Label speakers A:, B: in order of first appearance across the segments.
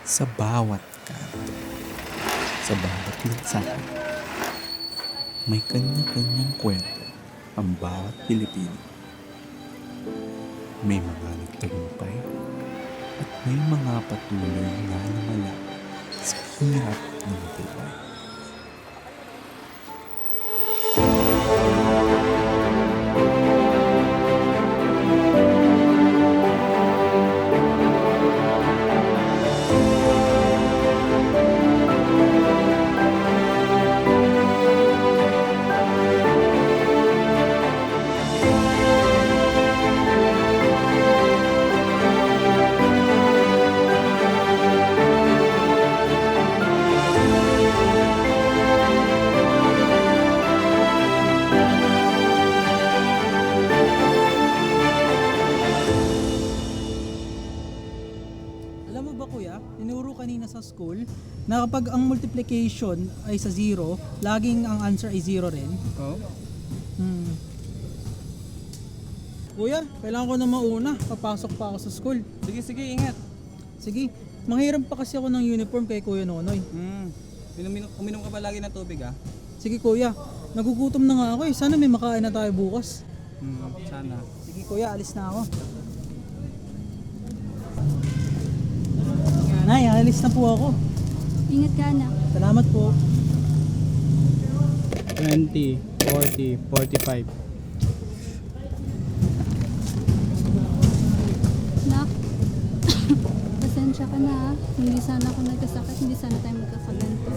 A: Sa bawat kanto, sa bawat lansangan, may kanya-kanyang kwento ang bawat Pilipino. May mga nagtagumpay at may mga patuloy na lumalaban sa hirap ng buhay.
B: Alam mo ba kuya, tinuro kanina sa school na kapag ang multiplication ay sa 0, laging ang answer ay 0 rin.
C: Oh?
B: Kuya, kailangan ko na mauna. Papasok pa ako sa school.
C: Sige, ingat.
B: Sige, manghiram pa kasi ako ng uniform kay Kuya Nonoy.
C: Uminom ka ba lagi ng tubig ah?
B: Sige kuya, nagugutom na nga ako eh. Sana may makain na tayo bukas.
C: Sana.
B: Sige kuya, alis na ako. Nay, alis na po ako.
D: Ingat ka na.
B: Salamat po.
C: 20, 40, 45.
D: Nak, pasensya ka na ha. Hindi sana ako nagkasakit, hindi sana tayo magkakaganto.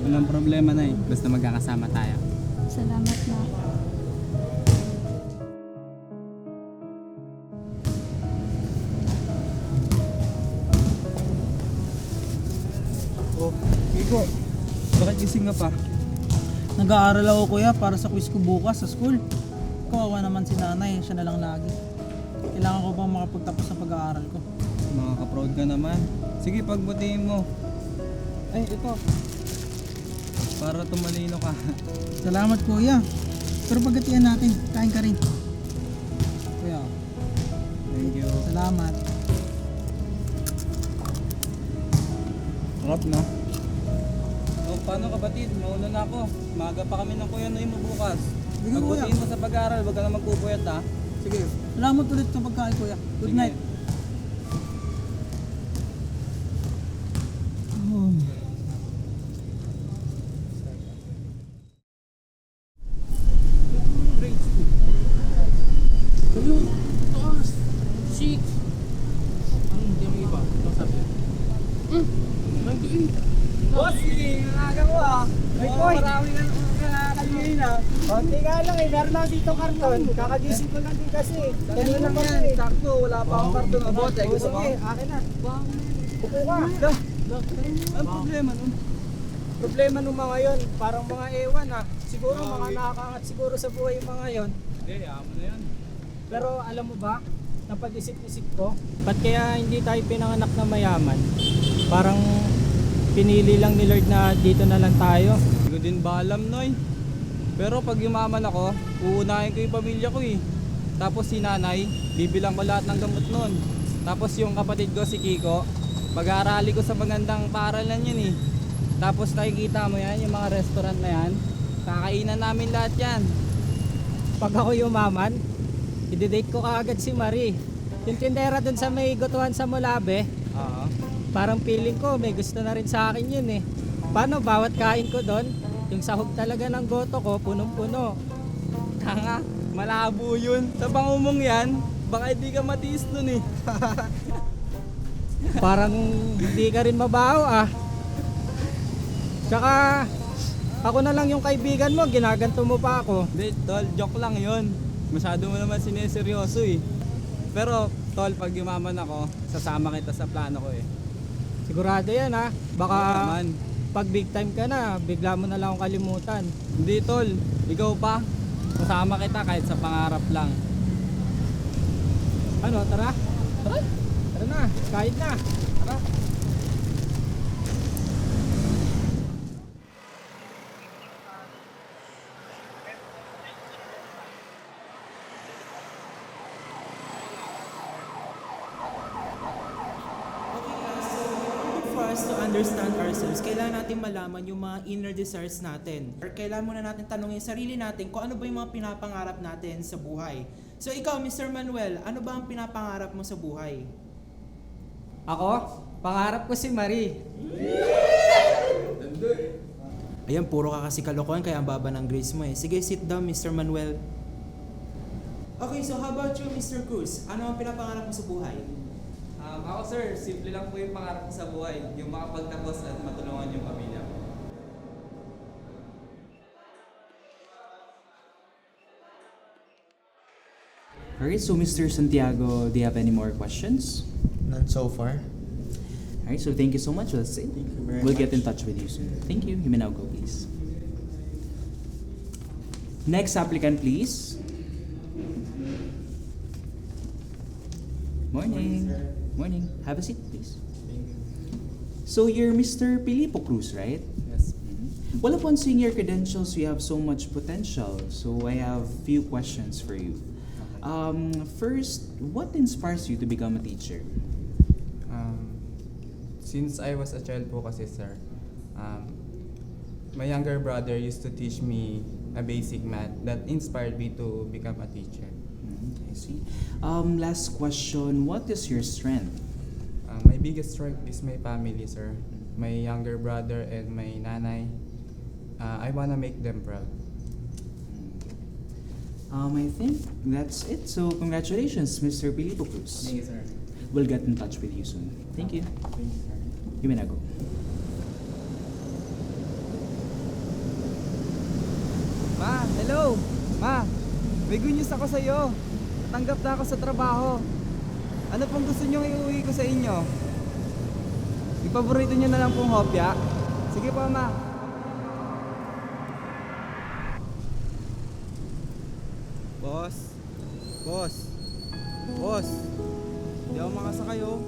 C: Walang problema na basta magkakasama tayo.
D: Salamat na.
C: Oh, Kiko, bakit gising ka pa?
B: Nag-aaral ako kuya para sa quiz ko bukas sa school. Kawawa naman si nanay, siya na lang lagi. Kailangan ko bang makapagtapos ng pag-aaral ko?
C: Makaka-proud ka naman. Sige, pagbutihin mo.
B: Ay, ito.
C: Para tumalino ka.
B: Salamat kuya. Pero pagkatian natin, kain ka rin. Kuya,
C: Thank you.
B: salamat.
C: Sarap, no? Oh, paano kapatid? Mauna na ako. Maga pa kami ng kuya Noy mo bukas.
B: Sige, kuya.
C: Pagbutihin mo sa pag-aaral, wag ka na magpupuyat ha.
B: Sige. Salamat ulit sa pagkain kuya. Good
C: Sige.
B: night. Oh.
E: Ayun, taas. Six. Ano, hindi mo iba? Ito sabi. Nandiyan.
F: Boss, ang aga mo ah. Ay, boy. Marami ka kanina. Konti nga lang eh. Meron lang dito karton. Kakagising ko lang din kasi. Kanina lang yan.
C: Sakto, wala pa akong karton na bote. Gusto mo?
F: Sige, akin na. Upo ka.
C: Ang problema nun?
F: Problema nung mga yon, parang mga ewan ah. Siguro mga nakakaangat siguro sa buhay yung mga yon.
C: Hindi, amo na yan.
F: Pero alam mo ba, napag-isip-isip ko, ba't kaya hindi tayo pinanganak na mayaman? Parang pinili lang ni Lord na dito na lang tayo.
C: Hindi ko din ba alam, Noy? Pero pag yumaman ako, uunahin ko yung pamilya ko eh. Tapos si nanay, bibilang ko lahat ng gamot nun. Tapos yung kapatid ko, si Kiko, pag-aarali ko sa magandang paaralan yun eh. Tapos nakikita mo yan, yung mga restaurant na yan, kakainan namin lahat yan.
F: Pag ako yumaman, i-date ko kaagad si Marie. Yung tindera dun sa may gotuhan sa Molabe,
C: Oo.
F: parang feeling ko may gusto na rin sa akin yun eh. Paano bawat kain ko doon, yung sahog talaga ng goto ko punong-puno.
C: Tanga, malabo yun. Sa pangumong yan, baka hindi ka matiis dun eh.
F: Parang hindi ka rin mabaho ah. Tsaka ako na lang yung kaibigan mo, ginaganto mo pa ako.
C: Hindi, tol, joke lang yun. Masyado mo naman sineseryoso eh. Pero, tol, pag yumaman ako, sasama kita sa plano ko eh.
F: Sigurado yan ah. Baka
C: Man,
F: pag big time ka na, bigla mo na lang akong kalimutan.
C: hindi tol, ikaw pa. Sasama kita kahit sa pangarap lang.
F: Ano, tara? Tara. Tara na, kahit na. Tara.
G: us to understand ourselves, kailangan natin malaman yung mga inner desires natin. Or kailangan muna natin tanongin sarili natin kung ano ba yung mga pinapangarap natin sa buhay. So ikaw, Mr. Manuel, ano ba ang pinapangarap mo sa buhay?
C: Ako? Pangarap ko si Marie.
G: Ayan, puro ka kasi kalokohan kaya ang baba ng grades mo eh. Sige, sit down, Mr. Manuel. Okay, so how about you, Mr. Cruz? Ano ang pinapangarap mo sa buhay?
C: Ako sir, simple lang po yung pangarap ko sa buhay. Yung makapagtapos at matulungan yung pamilya ko.
A: Alright, so Mr. Santiago, do you have any more questions?
H: None so far.
A: Alright, so thank you so much. That's it.
H: very
A: We'll get
H: much.
A: in touch with you soon. Thank you. You may now go, please. Next applicant, please. Morning. Morning. Have a seat, please. So you're Mr. Pilipo Cruz, right?
C: Yes.
A: Well, upon seeing your credentials, you have so much potential. So I have few questions for you. First, what inspires you to become a teacher?
C: Since I was a child po kasi sir, my younger brother used to teach me a basic math that inspired me to become a teacher.
A: I see. Last question, what is your strength?
C: My biggest strength is my family, sir. My younger brother and my nanay. I wanna make them proud.
A: I think that's it. So congratulations, Mr. Pilipo Cruz.
C: Thank you, sir.
A: We'll get in touch with you soon. Thank you.
C: Thank you, sir.
A: You may now go.
C: Ma, hello! Ma, may good news ako sa iyo. Natanggap na ako sa trabaho. Ano pong gusto niyong iuwi ko sa inyo? Yung paborito niyo na lang pong hopya? Sige po, ma. Boss? Boss? Boss? Hindi ako makasakay oh.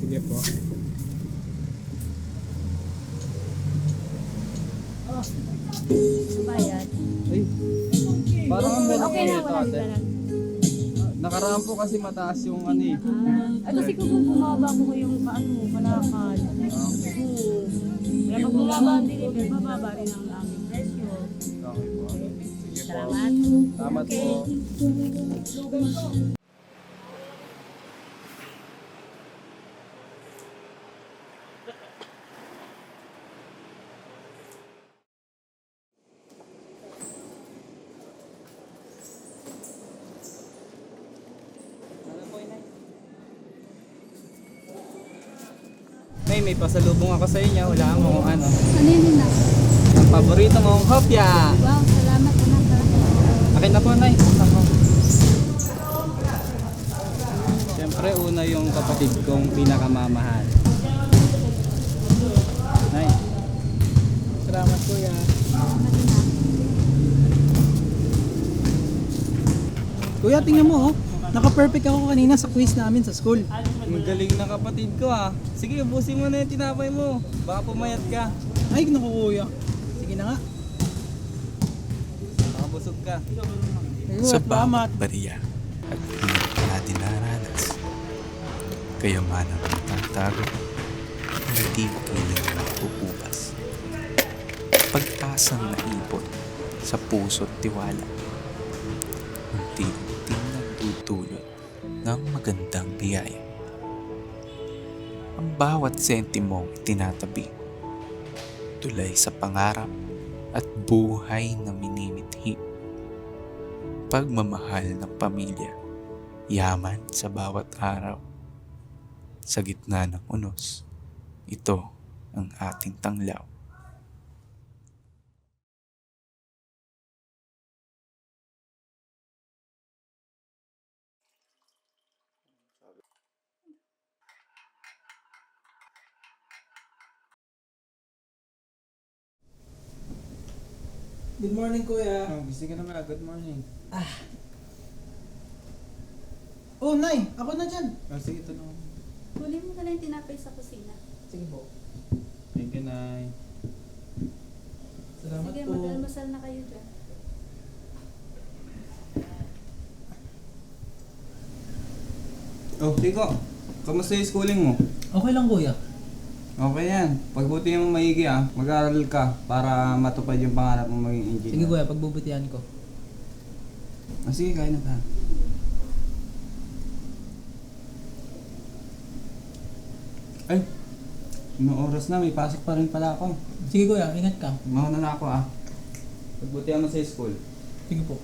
C: Sige po.
D: Bayad.
C: Ay, parang ang mura
D: Okay na,
C: po ito,
D: wala
C: ate.
D: na lang.
C: Nakaraan po kasi mataas yung ano eh.
D: Ay, kasi kung bumaba ko yung paano, kalakad. Kaya pag bumaba ang deliver, bababa rin ang aming presyo.
C: Okay po. Sige po.
D: Salamat.
C: Salamat po. May pasalubong ako sa inyo. Wala mo kung ano.
D: Ano yun na?
C: Ang paborito mong hopya.
D: Wow, salamat anak ha.
C: Akin na po, Nay. Ako. Siyempre, una yung kapatid kong pinakamamahal. Nay.
B: Salamat kuya. Kuya, tingnan mo oh. Naka-perfect ako kanina sa quiz namin sa school.
C: Ang galing na kapatid ko ah. Sige, ubusin mo na yung tinapay mo. Baka pumayat ka.
B: Ay, naku kuya. Sige na nga.
C: Baka busog ka.
A: Sa
B: Salamat.
A: bawat bariya at hirap na dinaranas, kayamanang natatago, hindi piling magpupupas. Pag-asang naipon sa puso't tiwala, unti-unting nagtutulot ng magandang biyaya. Ang bawat sentimong itinatabi, tulay sa pangarap at buhay na minimithi. Pagmamahal ng pamilya, yaman sa bawat araw. Sa gitna ng unos, ito
H: ang ating tanglaw.
B: Good morning, kuya.
C: Busy ka naman. Good morning.
B: Oh, Nay, ako na dyan.
C: Sige, ito naman.
D: Huli mo na lang yung tinapay sa kusina.
B: Sige po.
C: Thank you, Nay.
B: Salamat
D: Sige,
B: po.
D: mag-almasal na kayo dyan.
C: Oh, Rico. Kamusta yung schooling mo?
B: Okay lang, kuya.
C: Okay yan. Pagbuti mo maigi mag-aaral ka para matupad yung pangarap mo maging engineer.
B: Sige, kuya, pagbubutihan ko.
C: Sige, kain na tayo. Ay, anong oras na? May pasok pa rin pala ako.
B: Sige, kuya, ingat ka.
C: Mauna na ako Pagbutihan mo sa school.
B: Sige po.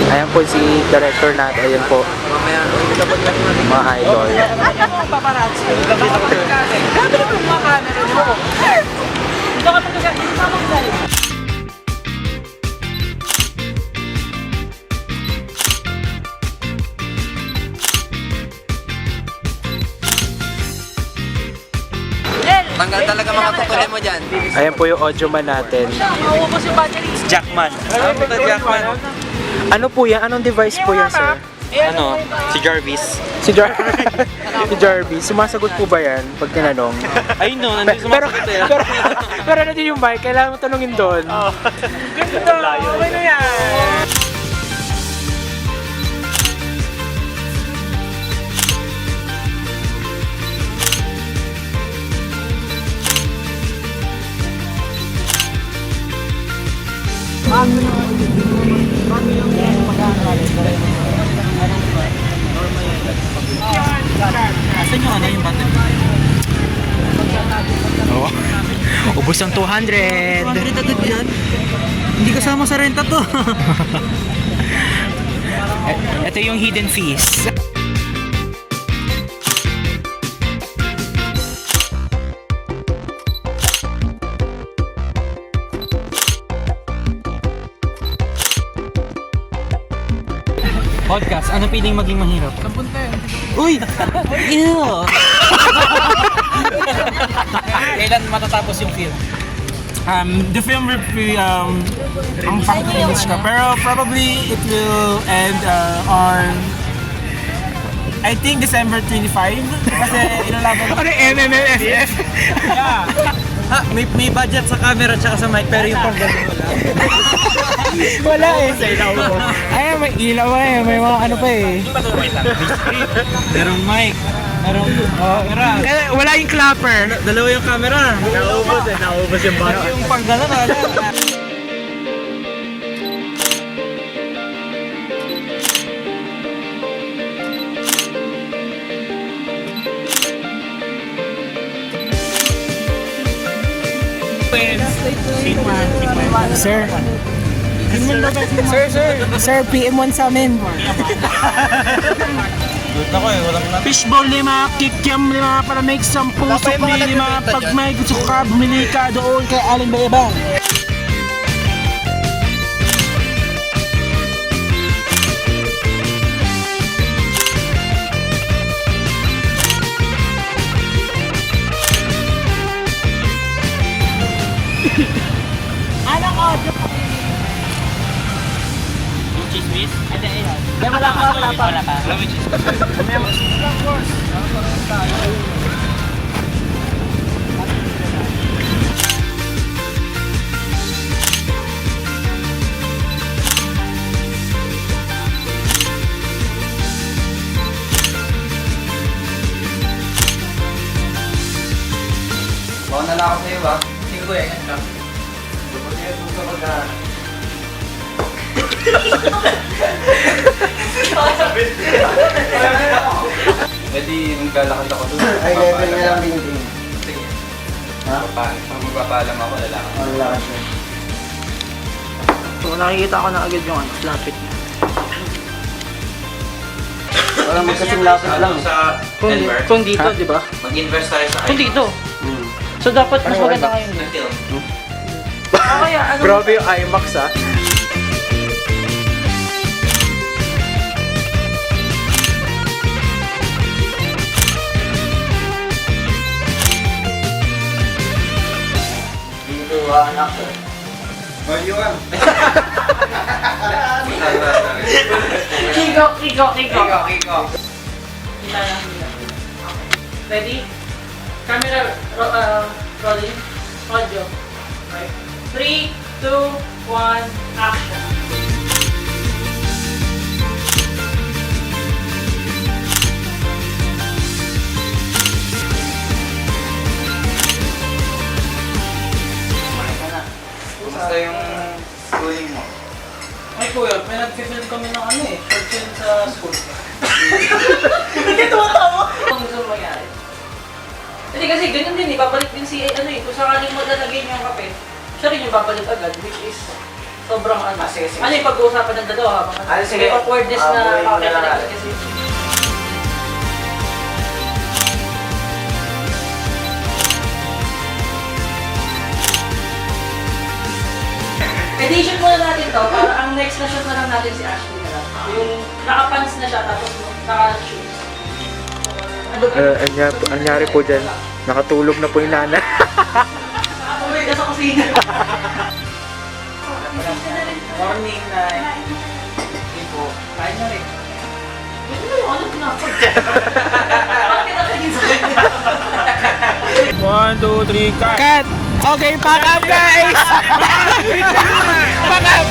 I: Ayan po si director natin. Ayan po. Mga idol.
J: Tanggal talaga mga tutuloy mo dyan.
I: Ayan po yung audio man natin.
J: Jackman. Ano po ito, Jackman?
I: Ano po yan? Anong device po yan, sir?
J: Ano? Si Jarvis.
I: Si si Jarvis. Sumasagot po ba yan pag tinanong?
J: Ayun no, nandun
I: Pero,
J: sumasagot eh.
I: pero ano din yung mic? Kailangan mo tanungin doon. Ganda! Okay na yan!
B: Asan yung ano yung button?
I: Ubus ang 200!
B: 200 agad yan? Hindi kasama sa renta to.
I: Ito yung hidden fees.
B: Podcast, ano piling maging mahirap? Uy! Ew! Kailan matatapos yung film?
K: The film will be ang pang-finish ka, pero probably it will end on I think December 25 kasi ilalaban
I: Ano yung MMFF?
K: yeah.
B: May budget sa camera at sa mic pero yung pang-gano'n wala.
I: Wala eh. Ay, may ilaw eh. May mga ano pa eh.
B: Merong mic. Merong camera.
I: Wala yung clapper.
B: Dalawa yung camera.
K: Naubos yung budget.
B: Yung pang-gano'n wala.
I: Sir. Sir, PM1 sa amin.
K: Fishball 5, kikiam 5 para make some puso 5. Pag may gusto ka, bumili ka doon kay Aling Bayabang.
J: Baka nala ako sa'yo ba? Sige ko, ingat ka. Pwede maglalakad ako doon.
I: Ay, level na lang din.
J: Sige. Magpapaalam ako na lang.
I: Wala ka siya.
B: So, nakikita ko na agad yung lapit niya.
I: Parang magkasing lapit lang.
J: Sa Denver,
B: Kung dito, di ba?
J: mag-invest tayo sa
B: Kung dito. So, dapat mas maganda ngayon.
J: Until.
B: Kaya, ano?
I: Grabe yung IMAX ah. Dito anak ko.
B: Kiko.
J: Kiko.
B: Kita na. Ready? Camera rolling. Audio. Right. 3, 2, 1, action.
J: Kumusta yung schooling mo?
B: Ay kuya, may nag-film kami ng ano eh, short film sa school. Hindi tumatawa! Ang gusto mo mangyari? Hindi kasi ganun din eh, babalik din si ano eh, kung sakaling maglalagay niyo ang kape, siya rin yung babalik agad, which is sobrang ano.
I: Sige.
B: Ano yung pag-uusapan ng dalawa habang ano?
I: Sige.
B: May awkwardness na
I: Buhay mo na
B: pakita
I: lang.
B: kasi. Edition muna natin to para ang next na shot na lang natin si Ashley na lang. Yung naka-pants na siya tapos naka-shoes.
I: Ang nangyari po dyan, nakatulog na po yung nanay.
B: Uwi ka sa kusina.
I: Morning, Nay. Hindi po.
B: Kain na rin. Ito na yung ano pinapag. Bakit kita tingin sa kanya?
K: 1, 2, 3, cut! Okay, pack up guys! Pack up!